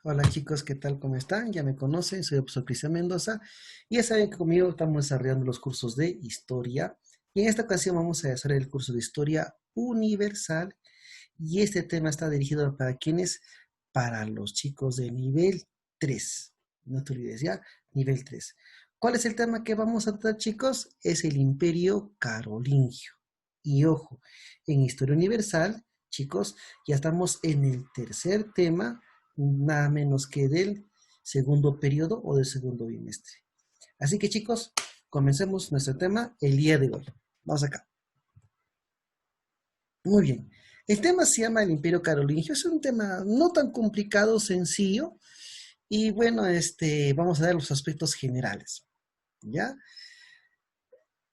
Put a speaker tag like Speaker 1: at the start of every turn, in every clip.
Speaker 1: Hola chicos, ¿qué tal? ¿Cómo están? Ya me conocen, soy el profesor Cristian Mendoza y ya saben que conmigo estamos desarrollando los cursos de historia y en esta ocasión vamos a hacer el curso de historia universal y este tema está dirigido para quienes, para los chicos de nivel 3. No te olvides ya, nivel 3. ¿Cuál es el tema que vamos a tratar, chicos? Es el Imperio Carolingio. Y ojo, en historia universal, chicos, ya estamos en el tercer tema, nada menos que del segundo periodo o del segundo bimestre. Así que chicos, comencemos nuestro tema el día de hoy. Vamos acá. Muy bien. El tema se llama el Imperio Carolingio. Es un tema no tan complicado, sencillo. Y bueno, vamos a ver los aspectos generales. ¿Ya?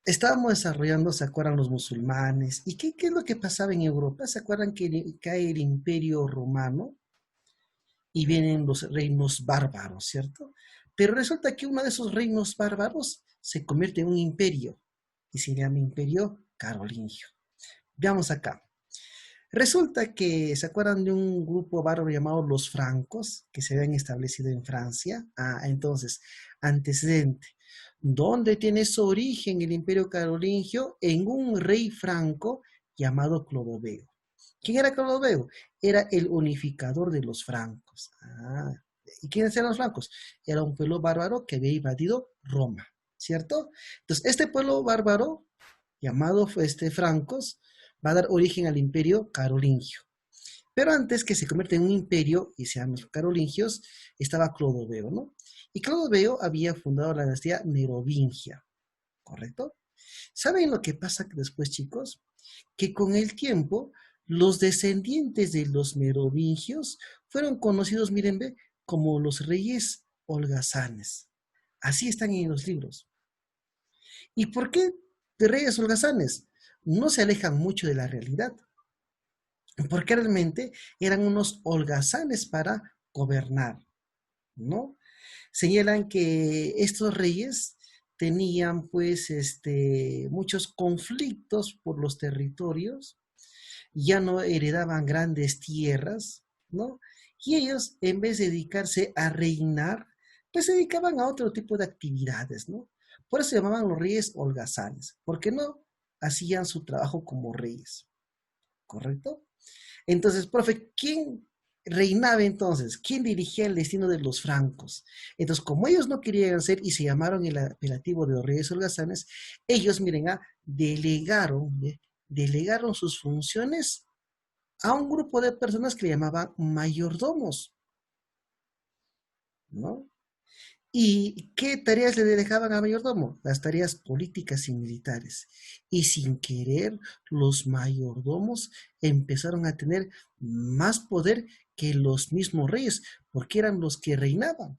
Speaker 1: Estábamos desarrollando, ¿se acuerdan los musulmanes? ¿Y qué es lo que pasaba en Europa? ¿Se acuerdan que cae el Imperio Romano? Y vienen los reinos bárbaros, ¿cierto? Pero resulta que uno de esos reinos bárbaros se convierte en un imperio y se llama Imperio Carolingio. Veamos acá. Resulta que, ¿se acuerdan de un grupo bárbaro llamado los francos que se habían establecido en Francia? Entonces, antecedente. ¿Dónde tiene su origen el Imperio Carolingio? En un rey franco llamado Clodoveo. ¿Quién era Clodoveo? Era el unificador de los francos. ¿Y quiénes eran los francos? Era un pueblo bárbaro que había invadido Roma, ¿cierto? Entonces, este pueblo bárbaro, llamado francos, va a dar origen al imperio carolingio. Pero antes que se convierta en un imperio y sean los carolingios, estaba Clodoveo, ¿no? Y Clodoveo había fundado la dinastía merovingia, ¿correcto? ¿Saben lo que pasa después, chicos? Que con el tiempo, los descendientes de los merovingios fueron conocidos, miren, ve, como los reyes holgazanes. Así están en los libros. ¿Y por qué de reyes holgazanes? No se alejan mucho de la realidad, porque realmente eran unos holgazanes para gobernar, ¿no? Señalan que estos reyes tenían pues muchos conflictos por los territorios, ya no heredaban grandes tierras, ¿no? Y ellos, en vez de dedicarse a reinar, pues se dedicaban a otro tipo de actividades, ¿no? Por eso se llamaban los reyes holgazanes, porque no hacían su trabajo como reyes, ¿correcto? Entonces, profe, ¿quién reinaba entonces? ¿Quién dirigía el destino de los francos? Entonces, como ellos no querían ser y se llamaron el apelativo de los reyes holgazanes, ellos, miren, delegaron sus funciones a un grupo de personas que le llamaban mayordomos, ¿no? ¿Y qué tareas le dejaban al mayordomo? Las tareas políticas y militares. Y sin querer, los mayordomos empezaron a tener más poder que los mismos reyes, porque eran los que reinaban.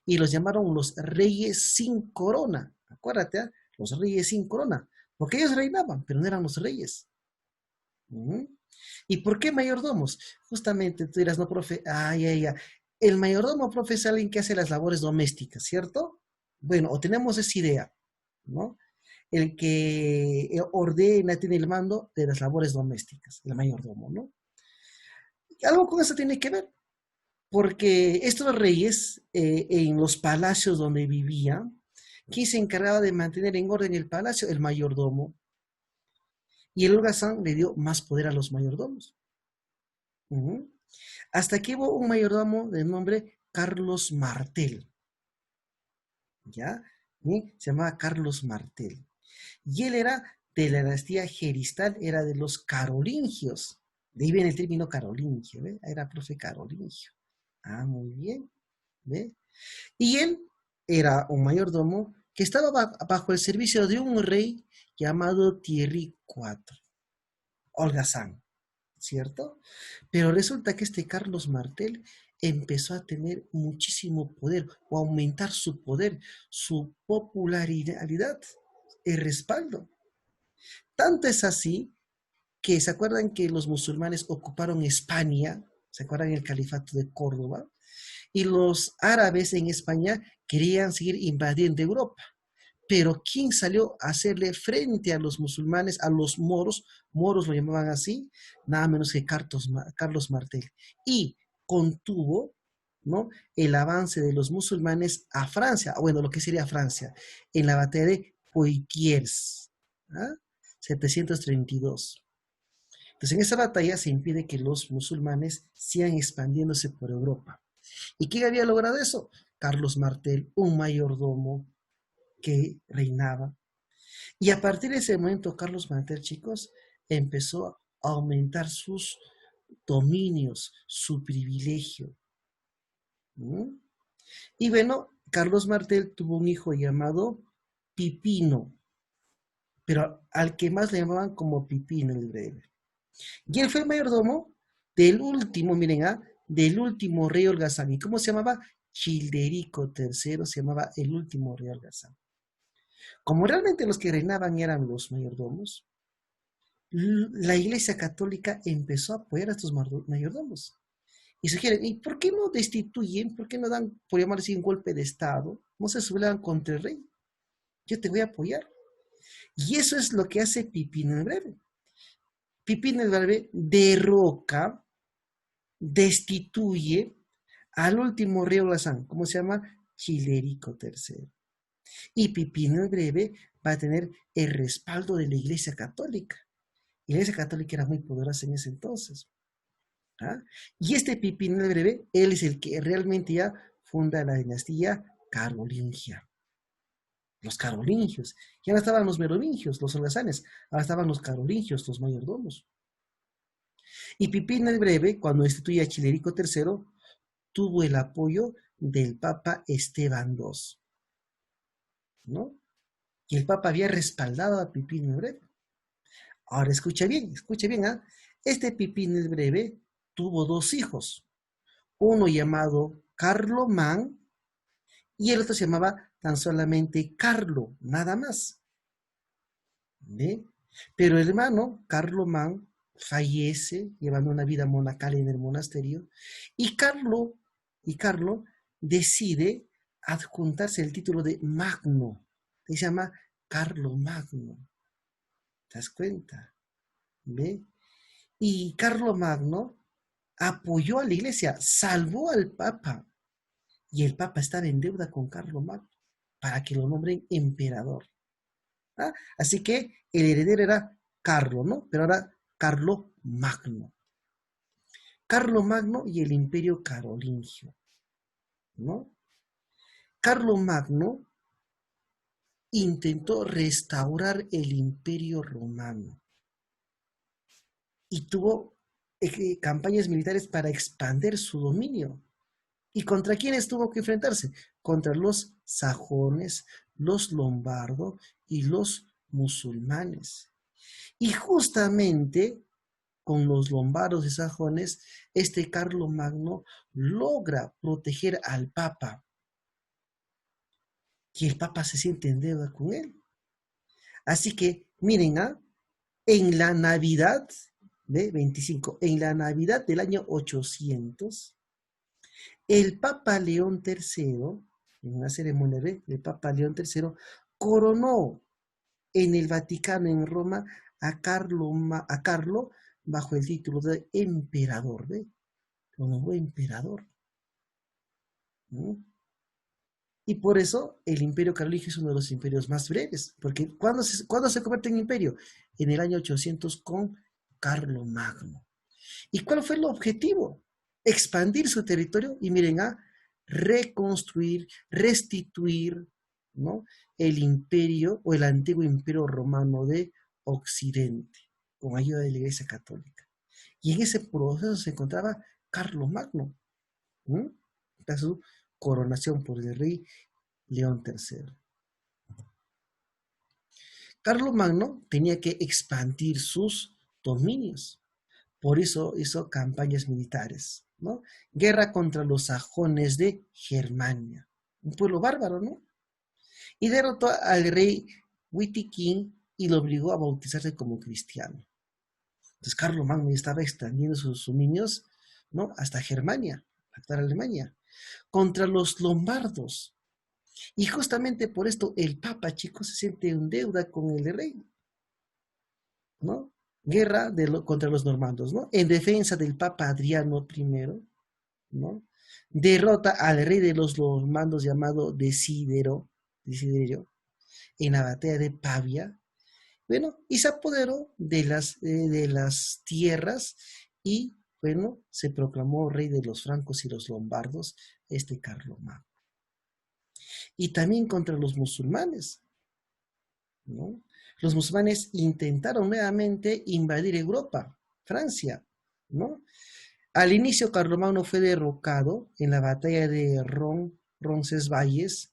Speaker 1: Y los llamaron los reyes sin corona. Acuérdate, ¿eh? Los reyes sin corona. Porque ellos reinaban, pero no eran los reyes. Ujú. ¿Y por qué mayordomos? Justamente tú dirás, no, profe, el mayordomo, profe, es alguien que hace las labores domésticas, ¿cierto? Bueno, o tenemos esa idea, ¿no? El que ordena, tiene el mando de las labores domésticas, el mayordomo, ¿no? Algo con eso tiene que ver, porque estos reyes, en los palacios donde vivían, ¿quién se encargaba de mantener en orden el palacio? El mayordomo. Y el holgazán le dio más poder a los mayordomos. Ujú. Hasta que hubo un mayordomo de nombre Carlos Martel, ¿ya? ¿Sí? Se llamaba Carlos Martel. Y él era de la dinastía Geristal, era de los carolingios. De ahí viene el término carolingio, ¿ve? Era profe carolingio. Muy bien, ¿ve? Y él era un mayordomo que estaba bajo el servicio de un rey llamado Thierry IV, holgazán, ¿cierto? Pero resulta que este Carlos Martel empezó a tener muchísimo poder o aumentar su poder, su popularidad, el respaldo. Tanto es así que se acuerdan que los musulmanes ocuparon España, se acuerdan el califato de Córdoba, y los árabes en España querían seguir invadiendo Europa. Pero ¿quién salió a hacerle frente a los musulmanes, a los moros? Moros lo llamaban así, nada menos que Carlos Martel. Y contuvo, ¿no? El avance de los musulmanes a Francia, bueno, lo que sería Francia, en la batalla de Poitiers, ¿ah? 732. Entonces, en esa batalla se impide que los musulmanes sigan expandiéndose por Europa. ¿Y quién había logrado eso? Carlos Martel, un mayordomo que reinaba. Y a partir de ese momento, Carlos Martel, chicos, empezó a aumentar sus dominios, su privilegio. ¿Mm? Y bueno, Carlos Martel tuvo un hijo llamado Pipino, pero al que más le llamaban como Pipino el Breve. Y él fue mayordomo del último, miren, del último rey holgazán. ¿Y cómo se llamaba? Childerico III se llamaba el último rey holgazán. Como realmente los que reinaban eran los mayordomos, la Iglesia Católica empezó a apoyar a estos mayordomos. Y sugieren, ¿y por qué no destituyen? ¿Por qué no dan, por llamarlo así, un golpe de Estado? No se sublevan contra el rey. Yo te voy a apoyar. Y eso es lo que hace Pipino el Breve. Pipino el Breve derroca, destituye al último rey holgazán, ¿cómo se llama? Childerico III. Y Pipino el Breve va a tener el respaldo de la Iglesia Católica. Y la Iglesia Católica era muy poderosa en ese entonces. ¿Ah? Y este Pipino el Breve, él es el que realmente ya funda la dinastía carolingia. Los carolingios. Ya no estaban los merovingios, los holgazanes, ahora estaban los carolingios, los mayordomos. Y Pipino el Breve, cuando instituye a Childerico III, tuvo el apoyo del Papa Esteban II, ¿no? Y el Papa había respaldado a Pipino el Breve. Ahora escucha bien, ¿ah? Este Pipino el Breve tuvo dos hijos, uno llamado Carlomán y el otro se llamaba tan solamente Carlo, nada más. ¿Ve? Pero el hermano Carlomán fallece llevando una vida monacal en el monasterio y Carlo decide adjuntarse el título de Magno, que se llama Carlo Magno. ¿Te das cuenta? ¿Ve? Y Carlo Magno apoyó a la iglesia, salvó al Papa. Y el Papa estaba en deuda con Carlo Magno para que lo nombren emperador. ¿Ah? Así que el heredero era Carlo, ¿no? Pero ahora Carlo Magno. Carlo Magno y el imperio carolingio, ¿no? Carlo Magno intentó restaurar el imperio romano y tuvo campañas militares para expandir su dominio. ¿Y contra quiénes tuvo que enfrentarse? Contra los sajones, los lombardos y los musulmanes. Y justamente con los lombardos y sajones, este Carlo Magno logra proteger al Papa. Y el Papa se siente en deuda con él. Así que, miren, en la Navidad de 25, en la Navidad del año 800, el Papa León III, en una ceremonia del Papa León III, coronó en el Vaticano, en Roma, a Carlo bajo el título de emperador, ¿ve? Lo nombró emperador. ¿No? Y por eso el imperio carolingio es uno de los imperios más breves, porque ¿cuándo se convierte en imperio? En el año 800 con Carlo Magno. ¿Y cuál fue el objetivo? Expandir su territorio y miren, reconstruir, restituir, ¿no? El imperio o el antiguo imperio romano de Occidente, con ayuda de la Iglesia Católica. Y en ese proceso se encontraba Carlo Magno, ¿no? Su coronación por el rey León III. Carlo Magno tenía que expandir sus dominios. Por eso hizo campañas militares, ¿no? Guerra contra los sajones de Germania, un pueblo bárbaro, ¿no? Y derrotó al rey Witiquín y lo obligó a bautizarse como cristiano. Entonces Carlo Magno estaba extendiendo sus dominios, ¿no? Hasta Germania, la actual Alemania, contra los lombardos. Y justamente por esto el Papa, chicos, se siente en deuda con el rey, ¿no? Guerra contra los normandos, ¿no? En defensa del Papa Adriano I, ¿no? derrota al rey de los normandos llamado Desiderio en la batalla de Pavia. Bueno, y se apoderó de las tierras y, bueno, se proclamó rey de los francos y los lombardos, este Carlomagno. Y también contra los musulmanes, ¿no? Los musulmanes intentaron nuevamente invadir Europa, Francia, ¿no? Al inicio, Carlomagno fue derrocado en la batalla de Roncesvalles,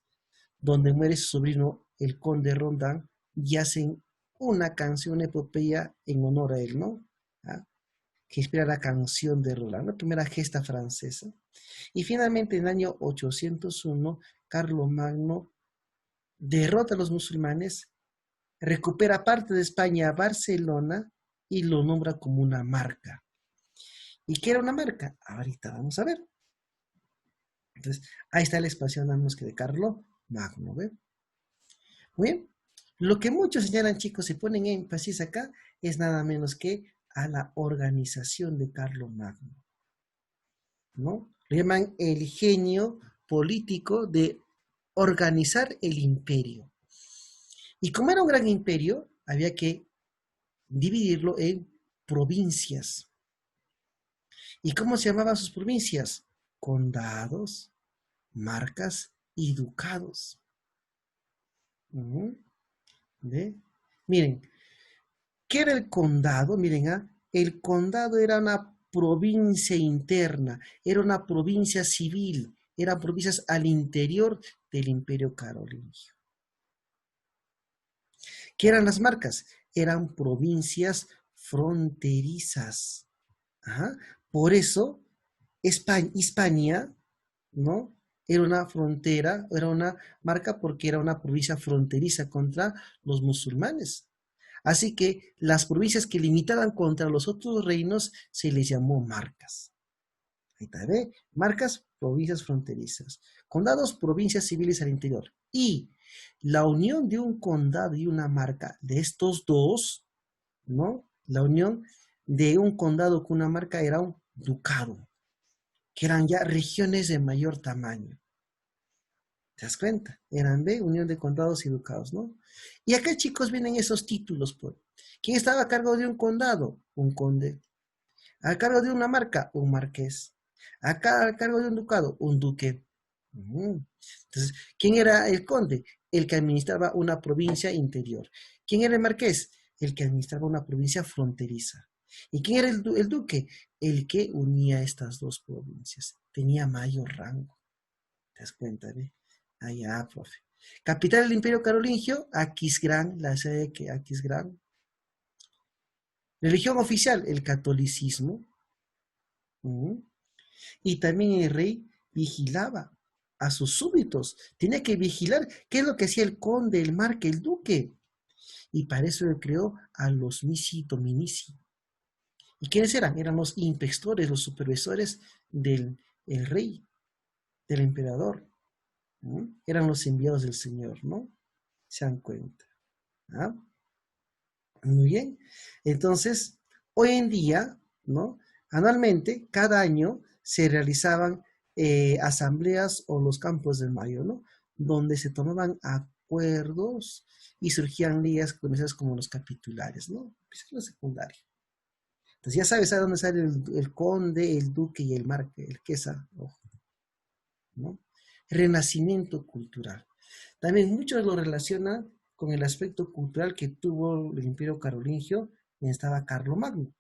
Speaker 1: donde muere su sobrino, el conde Rondán, y hacen una canción, una epopeya en honor a él, ¿no? ¿Ah? Que inspira la canción de Roland, la primera gesta francesa. Y finalmente, en el año 801, Carlomagno derrota a los musulmanes, recupera parte de España, Barcelona, y lo nombra como una marca. ¿Y qué era una marca? Ahorita vamos a ver. Entonces, ahí está la expansión de Carlomagno, ¿ve? Muy bien. Lo que muchos señalan, chicos, y ponen énfasis acá, es nada menos que a la organización de Carlomagno, ¿no? Lo llaman el genio político de organizar el imperio. Y como era un gran imperio, había que dividirlo en provincias. ¿Y cómo se llamaban sus provincias? Condados, marcas y ducados. ¿Ve? Miren, ¿qué era el condado? Miren, el condado era una provincia interna, era una provincia civil, eran provincias al interior del Imperio Carolingio. ¿Qué eran las marcas? Eran provincias fronterizas. Ajá. Por eso, Hispania, ¿no? Era una frontera, era una marca porque era una provincia fronteriza contra los musulmanes. Así que las provincias que limitaban contra los otros reinos se les llamó marcas. Ahí está, ¿ve? Marcas, provincias fronterizas. Condados, provincias civiles al interior. Y la unión de un condado y una marca de estos dos, ¿no? La unión de un condado con una marca era un ducado, que eran ya regiones de mayor tamaño. ¿Te das cuenta? Eran de unión de condados y ducados, ¿no? Y acá, chicos, vienen esos títulos, pues. ¿Quién estaba a cargo de un condado? Un conde. A cargo de una marca, un marqués. Acá a cargo de un ducado, un duque. Entonces, ¿quién era el conde? El que administraba una provincia interior. ¿Quién era el marqués? El que administraba una provincia fronteriza. ¿Y quién era el duque? El que unía estas dos provincias. Tenía mayor rango. ¿Te das cuenta, ve? Allá, profe. Capital del Imperio Carolingio, Aquisgrán, la sede de Aquisgrán. Religión oficial, el catolicismo. Y también el rey vigilaba a sus súbditos. Tenía que vigilar qué es lo que hacía el conde, el marca, el duque. Y para eso él creó a los misi dominici. ¿Y quiénes eran? Eran los inspectores, los supervisores del rey, del emperador. ¿No? Eran los enviados del Señor, ¿no? Se dan cuenta. ¿Ah? Muy bien. Entonces, hoy en día, ¿no? Anualmente, cada año, se realizaban asambleas o los campos de mayo, ¿no? Donde se tomaban acuerdos y surgían leyes conocidas como los capitulares, ¿no? Es lo secundario. Entonces ya sabes a dónde sale el conde, el duque y el marque, el quesa, ojo, ¿no? Renacimiento cultural. También muchos lo relacionan con el aspecto cultural que tuvo el Imperio Carolingio, y estaba Carlomagno.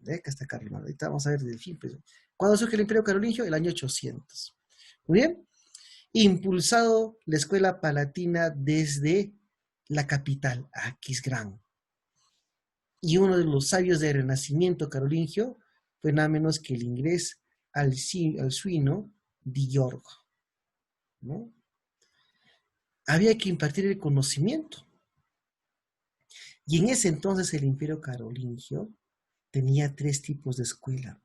Speaker 1: Acá está Carlomagno. Ahorita vamos a ver del fin. Pues. ¿Cuándo surge el Imperio Carolingio? El año 800. Muy bien. Impulsado la escuela palatina desde la capital, Aquisgrán. Y uno de los sabios del Renacimiento carolingio fue nada menos que el inglés Alcuino de York, ¿no? Había que impartir el conocimiento. Y en ese entonces el Imperio Carolingio tenía tres tipos de escuela.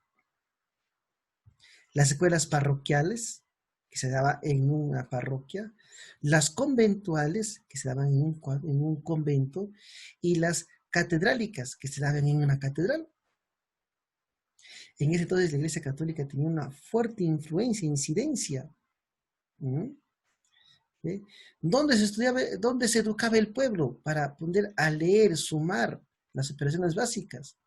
Speaker 1: Las escuelas parroquiales, que se daban en una parroquia, las conventuales, que se daban en un convento, y las catedrálicas, que se daban en una catedral. En ese entonces la Iglesia Católica tenía una fuerte influencia, incidencia. ¿Mm? ¿Ve? ¿Dónde se estudiaba, dónde se educaba el pueblo para aprender a leer, sumar las operaciones básicas?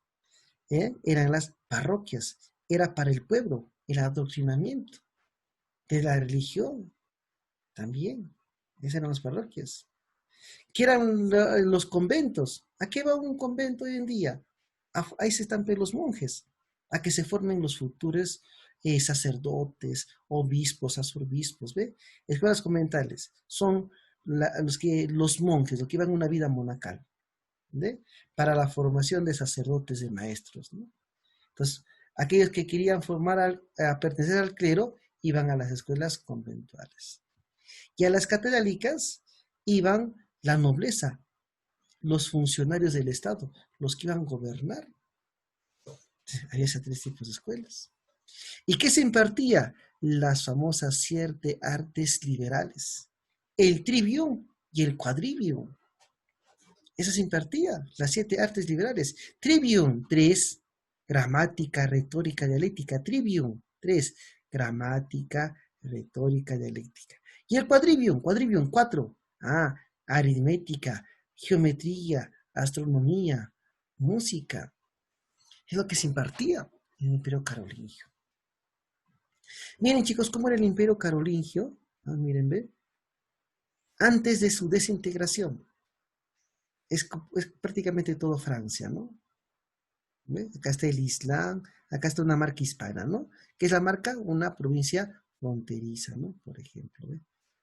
Speaker 1: Eran las parroquias, era para el pueblo, el adoctrinamiento de la religión también. Esas eran las parroquias. ¿Qué eran los conventos? ¿A qué va un convento hoy en día? Ahí se están pues, los monjes, a que se formen los futuros sacerdotes, obispos, arzobispos, ¿ve? Escuelas conventales son los monjes, los que iban una vida monacal, ¿ve? Para la formación de sacerdotes, de maestros, ¿no? Entonces, aquellos que querían a pertenecer al clero iban a las escuelas conventuales. Y a las catedralicas iban la nobleza, los funcionarios del Estado, los que iban a gobernar. Había esos tres tipos de escuelas. ¿Y qué se impartía? Las famosas siete artes liberales, el trivium y el quadrivium. Eso se impartía, las siete artes liberales. Trivium, tres, gramática, retórica, dialéctica. Trivium, tres, gramática, retórica, dialéctica. Y el quadrivium, cuatro. Aritmética, geometría, astronomía, música. Es lo que se impartía en el Imperio Carolingio. Miren, chicos, cómo era el Imperio Carolingio. Miren, ¿ve? Antes de su desintegración. Es prácticamente todo Francia, ¿no? ¿Ve? Acá está el Islam, acá está una marca hispana, ¿no? ¿Qué es la marca? Una provincia fronteriza, ¿no? Por ejemplo, ¿ve?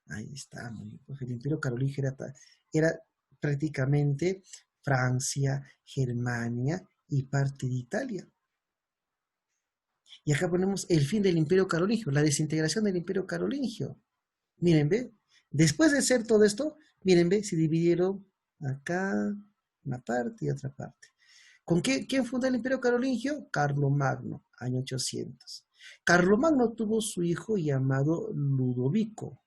Speaker 1: Ahí está, muy bien. Pues el Imperio Carolingio era prácticamente Francia, Germania y parte de Italia. Y acá ponemos el fin del Imperio Carolingio, la desintegración del Imperio Carolingio. Miren, ¿ve? Después de hacer todo esto, miren, ¿ve? Se dividieron acá una parte y otra parte. ¿Quién fundó el Imperio Carolingio? Carlomagno, año 800. Carlomagno tuvo su hijo llamado Ludovico,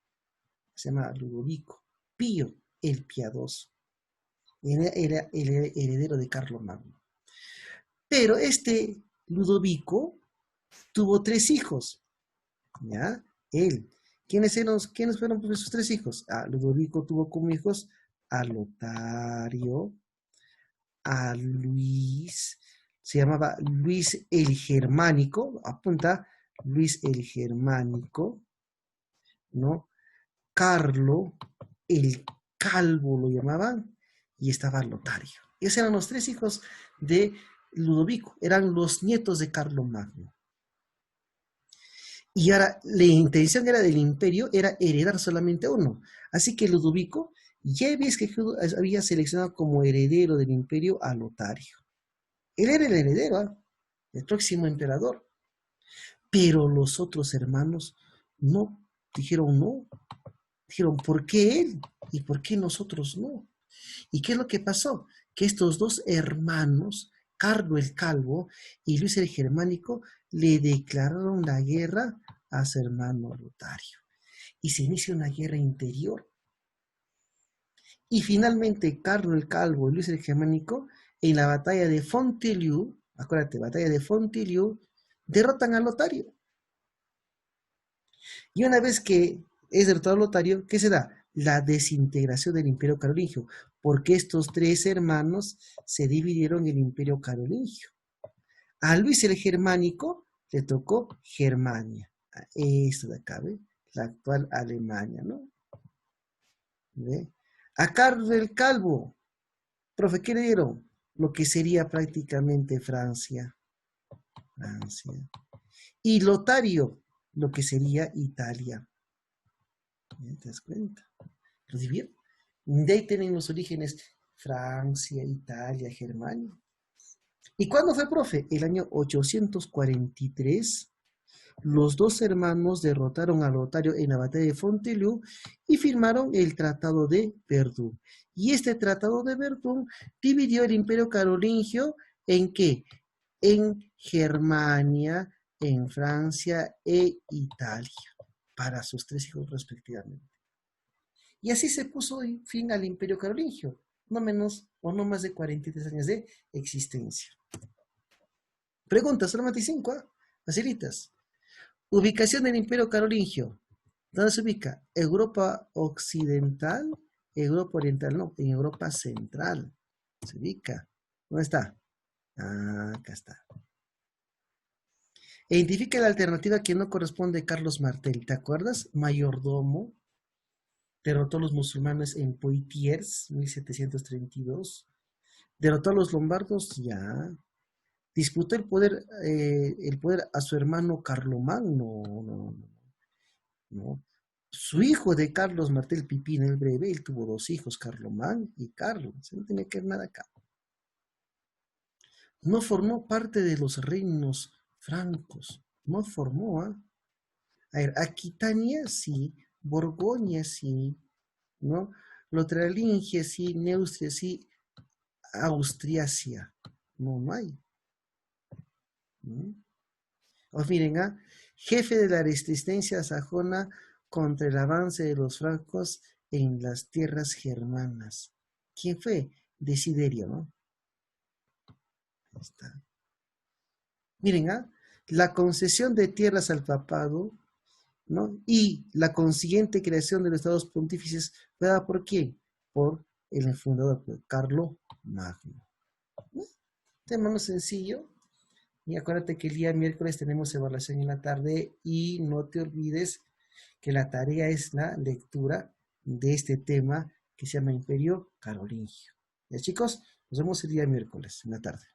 Speaker 1: se llama Ludovico, Pío el Piadoso. Era el heredero de Carlomagno. Pero este Ludovico tuvo tres hijos, ¿ya? Él. ¿Quiénes fueron pues, sus tres hijos? Ludovico tuvo como hijos a Lotario, a Luis, se llamaba Luis el Germánico, apunta, Luis el Germánico, ¿no? Carlo el Calvo lo llamaban, y estaba Lotario. Esos eran los tres hijos de Ludovico, eran los nietos de Carlomagno. Y ahora la intención era del imperio era heredar solamente a uno. Así que Ludovico ya ves que había seleccionado como heredero del imperio a Lotario. Él era el heredero, el próximo emperador. Pero los otros hermanos no, dijeron no. Dijeron, ¿por qué él? ¿Y por qué nosotros no? ¿Y qué es lo que pasó? Que estos dos hermanos, Carlo el Calvo y Luis el Germánico, le declararon la guerra a su hermano Lotario. Y se inicia una guerra interior. Y finalmente Carlo el Calvo y Luis el Germánico, en la batalla de Fontelieu, acuérdate, batalla de Fontelieu, derrotan a Lotario. Y una vez que es derrotado Lotario, ¿qué se da? La desintegración del Imperio Carolingio, porque estos tres hermanos se dividieron en el Imperio Carolingio. A Luis el Germánico le tocó Germania, esto de acá, ¿ve? La actual Alemania, ¿no? ¿Ve? A Carlos el Calvo, profe, ¿qué le dieron? Lo que sería prácticamente Francia. Francia. Y Lotario, lo que sería Italia. ¿Te das cuenta? Lo dividieron. De ahí tienen los orígenes Francia, Italia, Germania. ¿Y cuándo fue, profe? El año 843. Los dos hermanos derrotaron a Lotario en la batalla de Fontelieu y firmaron el Tratado de Verdún. Y este Tratado de Verdún dividió el Imperio Carolingio ¿en qué? En Germania, en Francia e Italia, para sus tres hijos respectivamente. Y así se puso fin al Imperio Carolingio, no menos o no más de 43 años de existencia. Pregunta, solamente 5, ¿eh? Facilitas. Ubicación del Imperio Carolingio. ¿Dónde se ubica? Europa Occidental, Europa Oriental, no, en Europa Central. Se ubica. ¿Dónde está? Ah, acá está. E identifica la alternativa que no corresponde a Carlos Martel. ¿Te acuerdas? Mayordomo derrotó a los musulmanes en Poitiers, 1732. Derrotó a los lombardos, ya. Disputó el poder a su hermano Carlomagno, no, no. Su hijo de Carlos Martel Pipín el Breve, él tuvo dos hijos, Carlomán y Carlos, no tiene que ver nada acá. No formó parte de los reinos francos, no formó, ¿ah? A ver, Aquitania sí, Borgoña sí, ¿no? Lotralingia sí, Neustria sí, Austriacia, no, no hay. ¿No? Pues miren, ¿ah? Jefe de la resistencia sajona contra el avance de los francos en las tierras germanas. ¿Quién fue? Desiderio, ¿no? Ahí está. Miren, ¿ah? La concesión de tierras al papado, ¿no? Y la consiguiente creación de los estados pontífices fue dada por quién? Por el fundador, por Carlo Magno. ¿No? Tema más sencillo. Y acuérdate que el día miércoles tenemos evaluación en la tarde y no te olvides que la tarea es la lectura de este tema que se llama Imperio Carolingio. Ya chicos, nos vemos el día miércoles en la tarde.